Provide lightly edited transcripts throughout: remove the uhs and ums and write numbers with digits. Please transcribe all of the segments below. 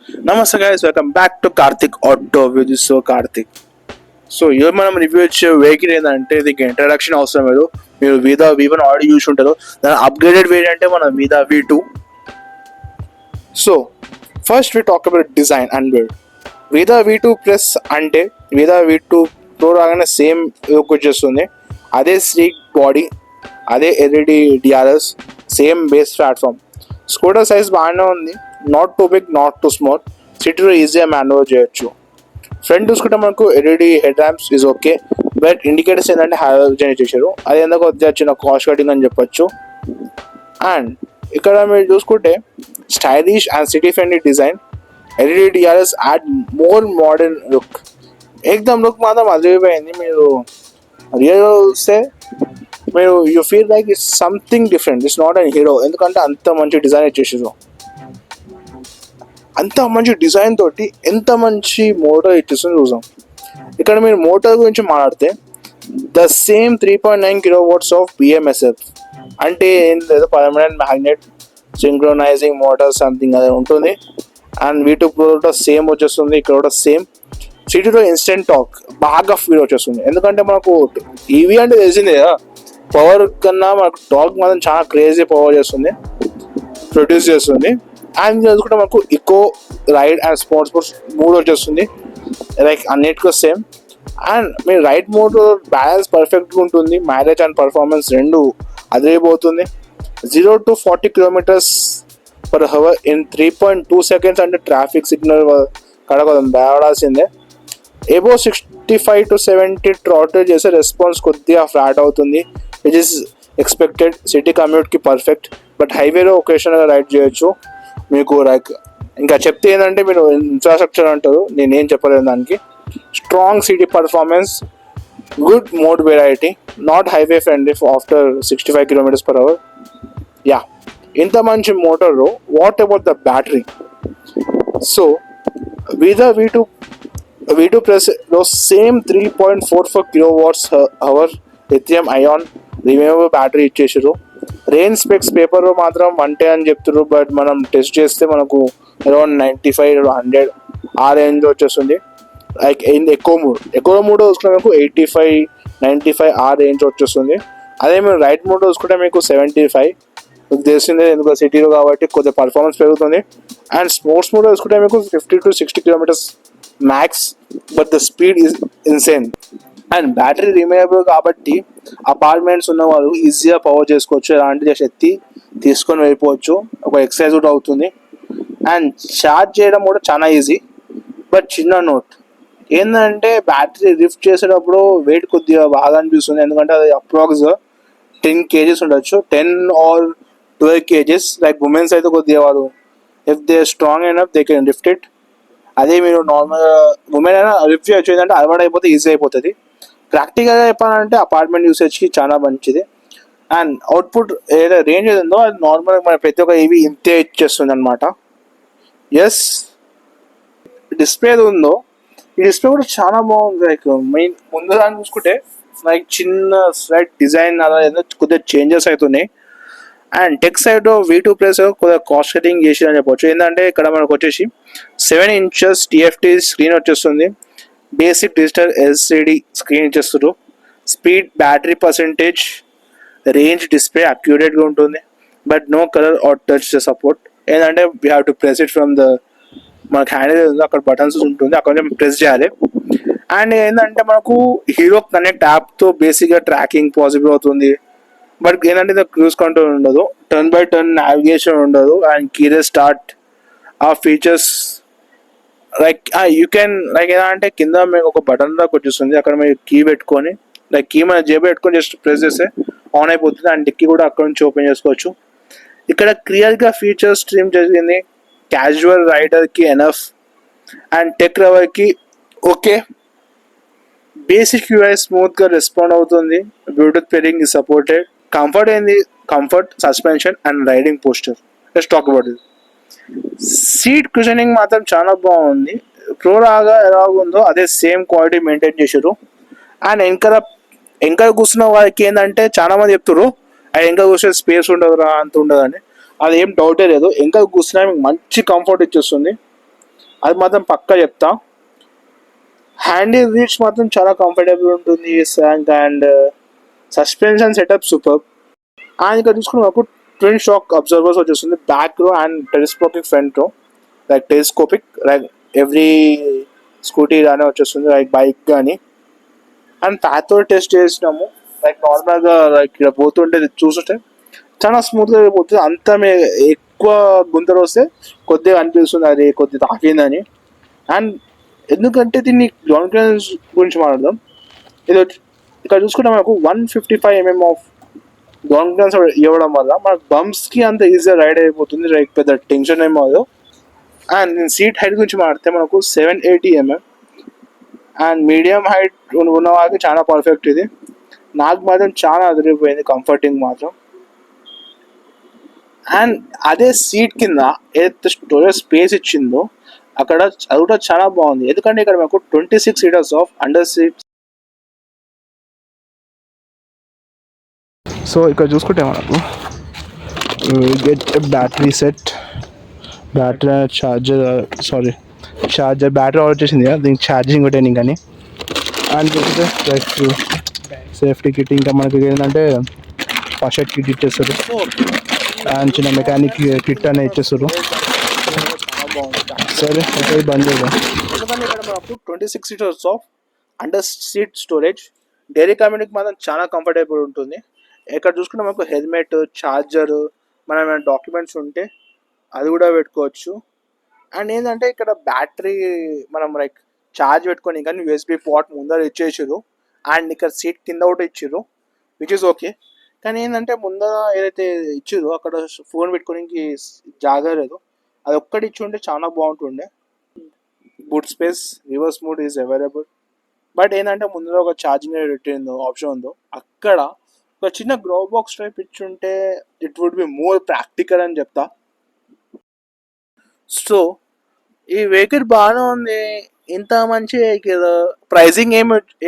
Namaste guys, welcome back to Karthik Auto with this so Karthik. So ఇవి మనం review ఇచ్చే vehicle ఏంటంటే దీనికి ఇంట్రడక్షన్ అవసరం లేదు. మీరు వీదా V1 ఆల్రెడీ చూసి ఉంటారు. దాని అప్గ్రేడెడ్ వేరియంటే మన Vida V2. So first we talk about design and build. Vida V2 plus అంటే వీదా V2 ప్రో రాగానే సేమ్ లుక్ వచ్చేస్తుంది. అదే స్లీక్ బాడీ, అదే LED DRLs, same base platform. Scooter size బాగానే ఉంది, not too big not too small. సిటీలో ఈజీగా మాన్యువర్ చేయొచ్చు. ఫ్రంట్ చూసుకుంటే మనకు LED head lamps is okay, but indicators ఏంటంటే హాలోజన్ చేశారు. అది ఎందుకు వచ్చిన కాస్ట్ కటింగ్ అని చెప్పొచ్చు. అండ్ ఇక్కడ మీరు చూసుకుంటే stylish and city friendly design, LED DRLs add more modern look. ఏకదమ్ లుక్ మాత్రం అదిరిపోయింది. మీరు రియల్ వస్తే మీరు you feel like it's something different, it's not an Hero. ఎందుకంటే అంత మంచి డిజైన్ ఇచ్చేసారు. అంత మంచి డిజైన్ తోటి ఎంత మంచి మోటార్ ఇచ్చేస్తుంది చూసాం. ఇక్కడ మీరు మోటార్ గురించి మాట్లాడితే the same 3.9 kW of BMSF అంటే ఏం లేదు, పర్మనెంట్ మ్యాగ్నెట్ సింక్రోనైజింగ్ మోటార్ సంథింగ్ అది ఉంటుంది. అండ్ V2 Pro సేమ్ వచ్చేస్తుంది. ఇక్కడ కూడా సేమ్. సిటీలో ఇన్స్టెంట్ టాక్ బాగా ఫీల్ వచ్చేస్తుంది. ఎందుకంటే మనకు ఈవీ అంటే తెలిసిందే కదా, పవర్ కన్నా మనకు టాక్ మాత్రం చాలా క్రేజీ పవర్ ప్రొడ్యూస్ చేస్తుంది. అండ్ చూసుకుంటే మనకు ఇకో, రైడ్ అండ్ స్పోర్ట్స్ మూడు వచ్చేస్తుంది. లైక్ అన్నిటికీ సేమ్. అండ్ మీ రైడ్ మోడ్ బ్యాలెన్స్ పర్ఫెక్ట్గా ఉంటుంది. మైలేజ్ అండ్ పర్ఫార్మెన్స్ రెండు అదిరిపోతుంది. 0 to 40 km/h ఇన్ 3.2 seconds అంటే ట్రాఫిక్ సిగ్నల్ కడగడం బేడాల్సిందే. ఎబో 65 to 70 థ్రాటిల్ చేసే రెస్పాన్స్ కొద్దిగా ఫ్లాట్ అవుతుంది, విచ్ ఇస్ ఎక్స్పెక్టెడ్. సిటీ కమ్యూట్కి పర్ఫెక్ట్, బట్ హైవేలో ఒకేషన్గా రైడ్ చేయొచ్చు. మీకు లైక్ ఇంకా చెప్తే ఏంటంటే మీరు ఇన్ఫ్రాస్ట్రక్చర్ అంటారు, నేనేం చెప్పలేదు దానికి. Strong city performance, good mode variety, not highway friendly after 65 km/h. Yeah, ఇంత మంచి మోటార్లో what about the battery? So Vida V2 ప్లస్లో same 3.44 kWh lithium ion removable battery ఇచ్చేసారు. రేంజ్ స్పెక్స్ పేపర్లో మాత్రం 110 అని చెప్తారు, బట్ మనం టెస్ట్ చేస్తే మనకు అరౌండ్ 95 to 100 ఆ రేంజ్ వచ్చేస్తుంది. లైక్ ఎక్కువ మూడ్ చూసుకుంటే మీకు 85, 95 ఆ రేంజ్ వచ్చేస్తుంది. అదే మీరు రైట్ మోడ్ చూసుకుంటే మీకు 75. మీకు తెలిసిందే, ఎందుకు సిటీలో కాబట్టి కొద్దిగా పర్ఫార్మెన్స్ పెరుగుతుంది. అండ్ స్పోర్ట్స్ మోడ్ చూసుకుంటే మీకు 50 to 60 km max, but the speed is insane. And battery removable కాబట్టి అపార్ట్మెంట్స్ ఉన్న వాళ్ళు ఈజీగా పవర్ చేసుకోవచ్చు. ఎలాంటి జస్ట్ ఎత్తి తీసుకొని వెళ్ళిపోవచ్చు, ఒక ఎక్సర్సైజ్ కూడా అవుతుంది. అండ్ ఛార్జ్ చేయడం కూడా చాలా ఈజీ. బట్ చిన్న నోట్ ఏంటంటే బ్యాటరీ లిఫ్ట్ చేసేటప్పుడు వెయిట్ కొద్దిగా బాగా అనిపిస్తుంది. ఎందుకంటే అది అప్రాక్స్ 10 kgs ఉండొచ్చు, 10 or 12 kgs. లైక్ ఉమెన్స్ అయితే కొద్దిగా వారు if they strong enough they can lift it. అదే మీరు నార్మల్ ఉమెన్ అయినా లిఫ్ట్ చేయొచ్చు, ఏంటంటే అలవాటు అయిపోతే ఈజీ అయిపోతుంది. ప్రాక్టికల్గా చెప్పాలంటే అపార్ట్మెంట్ యూసేజ్కి చాలా మంచిది. అండ్ అవుట్పుట్ ఏదైతే రేంజ్ ఏది ఉందో అది నార్మల్గా మన ప్రతి ఒక్క ఈవీ ఇంతే ఇచ్చేస్తుంది అనమాట. ఎస్, డిస్ప్లే ఏది ఉందో ఈ డిస్ప్లే కూడా చాలా బాగుంది. లైక్ మెయిన్ ముందు దాన్ని చూసుకుంటే లైక్ చిన్న స్లైట్ డిజైన్ అలా ఏదో కొద్దిగా చేంజెస్ అవుతున్నాయి. And tech side V2 Plus కొద్దిగా కాస్ట్ కటింగ్ చేసి అని చెప్పొచ్చు. ఏంటంటే ఇక్కడ మనకు వచ్చేసి 7 inches TFT స్క్రీన్ వచ్చేస్తుంది. బేసిక్ డిజిటల్ LCD స్క్రీన్ ఇచ్చేస్తారు. Speed, battery percentage, range display అక్యురేట్గా ఉంటుంది, but no colour or touch support. ఏంటంటే we have to press it from the మనకు హ్యాండిల్ ఉంది, అక్కడ బటన్స్ ఉంటుంది, అక్కడ నుంచి ప్రెస్ చేయాలి. అండ్ ఏంటంటే మనకు హీరో కనెక్ట్ యాప్తో బేసిక్గా ట్రాకింగ్ పాసిబుల్ అవుతుంది. బట్ ఏంటంటే క్రూజ్ కంట్రోల్ ఉండదు, టర్న్ బై టర్న్ నావిగేషన్ ఉండదు, అండ్ కీలెస్ స్టార్ట్ ఆ features like you can like ఎలా అంటే కింద మీకు ఒక బటన్ దాకా వచ్చేస్తుంది, అక్కడ మీరు కీ పెట్టుకొని లైక్ కీ మన జేబు పెట్టుకొని జస్ట్ ప్రెస్ చేస్తే ఆన్ అయిపోతుంది. అండ్ డిక్కీ కూడా అక్కడ నుంచి ఓపెన్ చేసుకోవచ్చు. ఇక్కడ క్లియర్గా ఫీచర్స్ స్ట్రీమ్ జరిగింది. క్యాజువల్ రైడర్కి ఎనఫ్ అండ్ టెక్ లవర్కి ఓకే. బేసిక్ UI స్మూత్గా రెస్పాండ్ అవుతుంది. Bluetooth pairing is supported. Comfort ఏంది, comfort, suspension and riding posture. Let's talk about it. Seat cushioning మాత్రం చాలా బాగుంది. ప్రో రాగా ఎలాగుందో అదే సేమ్ క్వాలిటీ మెయింటైన్ చేశారు. అండ్ వెనకాల కూర్చున్న వాళ్ళకి ఏంటంటే చాలా మంది చెప్తారు అది వెనకాల కూర్చొని స్పేస్ ఉండదురా అంత ఉండదని. అది ఏం డౌటే లేదు. వెనకాల కూర్చున్నా మీకు మంచి కంఫర్ట్ ఇచ్చేస్తుంది. అది మాత్రం పక్కా చెప్తా. హ్యాండిల్ రీచ్ మాత్రం చాలా కంఫర్టబుల్ ఉంటుంది. Shock and suspension setup super. And ఇక్కడ చూసుకుని మాకు ట్విన్ షాక్ అబ్జర్వర్స్ వచ్చేస్తుంది, back row and telescopic front row. Like telescopic like every scooty కానీ వచ్చేస్తుంది, లైక్ బైక్ కానీ. అండ్ ప్యాథో టెస్ట్ చేసినాము, లైక్ నార్మల్గా లైక్ ఇక్కడ పోతుంటే చూస్తుంటే చాలా స్మూత్గా పోతుంది. అంత ఎక్కువ గుంతలు వస్తే కొద్దిగా అనిపిస్తుంది అది కొద్దిగా తాకిందని. అండ్ ఎందుకంటే దీన్ని గ్రౌండ్ క్లియరెన్స్ గురించి మాట్లాడదాం. ఇది ఇక్కడ చూసుకుంటే మనకు 155 mm ఆఫ్ గ్రౌండ్ క్లియరెన్స్ ఇవ్వడం వల్ల మనకు బంప్స్కి అంత ఈజీగా రైడ్ అయిపోతుంది, లైక్ పెద్ద టెన్షన్ ఏమో. అండ్ నేను సీట్ హైట్ గురించి మాట్లాడితే మనకు 780 mm అండ్ మీడియం హైట్ ఉన్న వాళ్ళకి చాలా పర్ఫెక్ట్ ఇది. నాకు మాత్రం చాలా అదిరిపోయింది కంఫర్టింగ్ మాత్రం. అండ్ అదే సీట్ కింద ఏదైతే స్టోరేజ్ స్పేస్ ఇచ్చిందో అక్కడ అది కూడా చాలా బాగుంది, ఎందుకంటే ఇక్కడ మనకు 26 liters of under seat. So ఇక్కడ చూసుకుంటే మనకు get battery set, battery charger battery order చేసింది కదా, దీనికి ఛార్జింగ్ పెట్టాను కానీ. అండ్ చూస్తే లైక్ సేఫ్టీ కిట్, ఇంకా మనకి ఏంటంటే ఫస్ట్ ఎయిడ్ కిట్ ఇచ్చేస్తారు అండ్ చిన్న మెకానిక్ కిట్ అనేది ఇచ్చేస్తారు. సరే ఓకే బంద్ చేద్దాం. ఎందుకంటే ఇక్కడ మనకు 26 liters of under seat storage, daily community మాత్రం చాలా కంఫర్టబుల్ ఉంటుంది. ఇక్కడ చూసుకుంటే మనకు హెల్మెట్, ఛార్జర్, మన డాక్యుమెంట్స్ ఉంటే అది కూడా పెట్టుకోవచ్చు. అండ్ ఏంటంటే ఇక్కడ బ్యాటరీ మనం లైక్ ఛార్జ్ పెట్టుకొని కానీ యూఎస్బీ పోర్ట్ ముందర ఇచ్చేసారు. అండ్ ఇక్కడ సీట్ కింద కూడా ఇచ్చారు, విచ్ ఇస్ ఓకే. కానీ ఏంటంటే ముందర ఏదైతే ఇచ్చారో అక్కడ ఫోన్ పెట్టుకోనికి జాగలేదు, అది ఒక్కటి ఇచ్చి ఉంటే చాలా బాగుంటుండే. Boot space, reverse mode is available. But ఏంటంటే ముందర ఒక ఛార్జింగ్ పెట్టిందో ఆప్షన్ ఉందో అక్కడ ఒక చిన్న గ్రో బాక్స్ టైప్ ఇచ్చుంటే it would be more practical అని చెప్తా. సో ఈ వెహికల్ బాగానే ఉంది, ఇంత మంచి వెహికల్. ప్రైజింగ్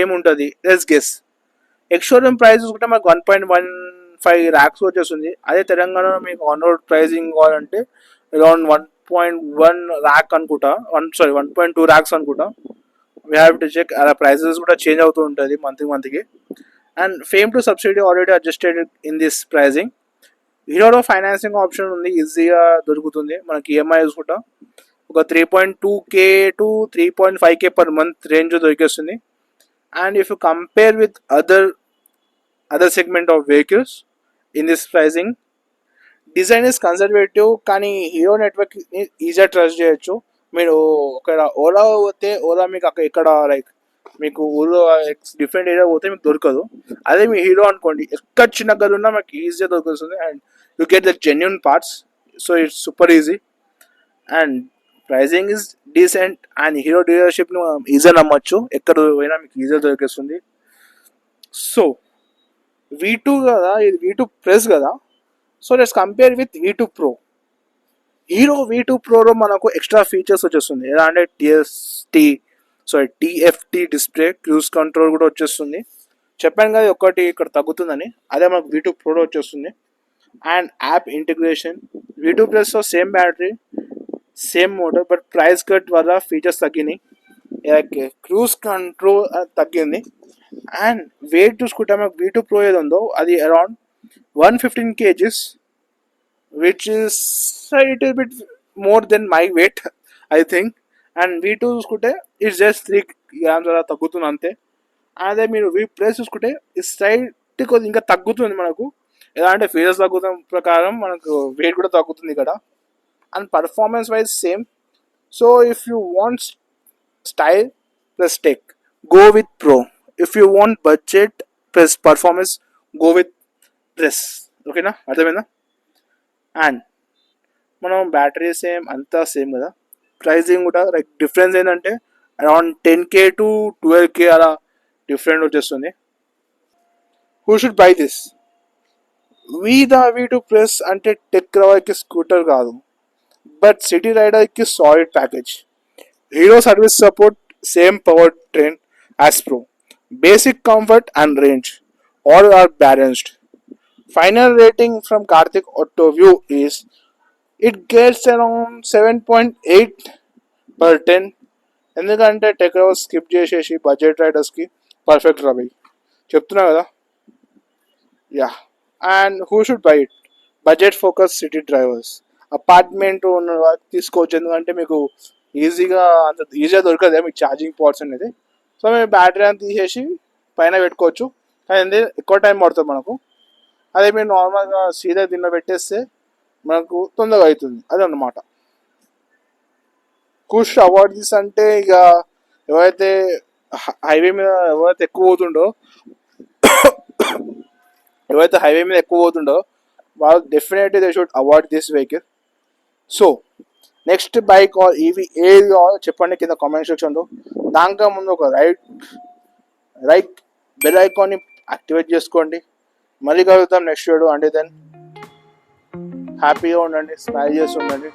ఏముంటుంది లెట్స్ గెస్. ఎక్స్షోరూమ్ ప్రైస్ చూసుకుంటే మనకు 1.15 lakhs వచ్చేస్తుంది. అదే తెలంగాణలో మీకు ఆన్ రోడ్ ప్రైజింగ్ కావాలంటే అరౌండ్ 1.1 lakh అనుకుంటా, 1.2 lakhs అనుకుంటా. We have to check. అలా ప్రైజెస్ కూడా చేంజ్ అవుతూ ఉంటుంది మంత్కి. And FAME two subsidy already adjusted in this pricing. హీరోలో ఫైనాన్సింగ్ ఆప్షన్ ఉంది, ఈజీగా దొరుకుతుంది మనకి. ఈఎంఐ చూసుకుంటా ఒక 3.2K to 3.5K per month రేంజ్ దొరికేస్తుంది. And if you compare with other segment of vehicles in this pricing, design is conservative కానీ హీరో నెట్వర్క్ ఈజీగా ట్రస్ట్ చేయొచ్చు. మీరు ఇక్కడ ఓలా పోతే ఓలా మీకు అక్కడ ఇక్కడ లైక్ మీకు ఊళ్ళో డిఫరెంట్ ఏరియా పోతే మీకు దొరకదు. అదే మీ హీరో అనుకోండి, ఎక్కడ చిన్న గది ఉన్నా మీకు ఈజీగా దొరుకుతుంది. And you get the genuine parts, so it's super easy. And pricing is decent. And Hero డీలర్షిప్ను ఈజీగా నమ్మచ్చు, ఎక్కడ పోయినా మీకు ఈజీగా దొరికేస్తుంది. సో V2 కదా, ఇది V2 ప్లస్ కదా. So let's compare with V2 Pro. Hero V2 Proలో మనకు ఎక్స్ట్రా ఫీచర్స్ వచ్చేస్తుంది. ఎలా అంటే TFT డిస్ప్లే, క్రూజ్ కంట్రోల్ కూడా వచ్చేస్తుంది. చెప్పాను కదా ఒకటి ఇక్కడ తగ్గుతుందని, అదే మనకు V2 Proలో వచ్చేస్తుంది. అండ్ యాప్ ఇంటిగ్రేషన్, V2 Plusలో same battery, same motor, but price cut వల్ల ఫీచర్స్ తగ్గినాయి. క్రూజ్ కంట్రోల్ తగ్గింది. అండ్ వెయిట్ చూసుకుంటే మనకు V2 Pro ఏది ఉందో అది around 115 kgs, which is a little bit more than my weight, I think. And V2 చూసుకుంటే ఇట్స్ జస్ట్ 3 grams అలా తగ్గుతుంది అంతే. అదే మీరు V ప్లస్ చూసుకుంటే ఈ సైడ్ కొద్దిగా ఇంకా తగ్గుతుంది మనకు. ఎలా అంటే ఫీచర్స్ తగ్గుతున్న ప్రకారం మనకు వెయిట్ కూడా తగ్గుతుంది ఇక్కడ. And performance wise same. So if you want style plus tech, go with Pro. If you want budget plus performance, go with plus. ఓకేనా, అర్థమైందా? అండ్ మనం బ్యాటరీ సేమ్, అంతా సేమ్ కదా. ప్రైజింగ్ కూడా లైక్ డిఫరెన్స్ ఏంటంటే అరౌండ్ 10K to 12K అలా different వచ్చేస్తుంది. Who should buy this? V2 Plus అంటే టెక్ రవర్కి స్కూటర్ కాదు, బట్ సిటీ రైడర్కి solid package. Hero service support, same power train as Pro. Basic comfort and range, all are balanced. Final rating from Karthik Auto View is it gets around 7.8 per 10. ఎందుకంటే tech lovers skip చేసేసి budget రైడర్స్కి perfect Ravi చెప్తున్నా కదా. Yeah. And who should by it? Budget focus city drivers. Apartment ఉన్న వాళ్ళకి తీసుకోవచ్చు, ఎందుకంటే మీకు ఈజీగా అంత ఈజీగా దొరకదు మీకు ఛార్జింగ్ పోర్ట్స్ అనేది. సో మేము బ్యాటరీ అని తీసేసి పైన పెట్టుకోవచ్చు, కానీ ఎక్కువ టైం పడుతుంది మనకు. అదే మీరు నార్మల్గా సీదా దీనిలో పెట్టేస్తే మనకు తొందరగా అవుతుంది, అది అన్నమాట. కుష్ అవార్డ్ దిస్ అంటే ఇక ఎవరైతే హైవే మీద ఎవరైతే ఎక్కువ పోతుండో వాళ్ళు definitely they should award this vehicle. So next bike or EV ఏది కావాలో చెప్పండి కింద కామెంట్ సెక్షన్లో. దానికన్నా ముందు ఒక రైట్ బెల్ ఐకాన్ని యాక్టివేట్ చేసుకోండి. మళ్ళీ కలుగుతాం నెక్స్ట్ వీడియో. అంటే దెన్ హ్యాపీగా ఉండండి, స్మైల్ చేసి ఉండండి.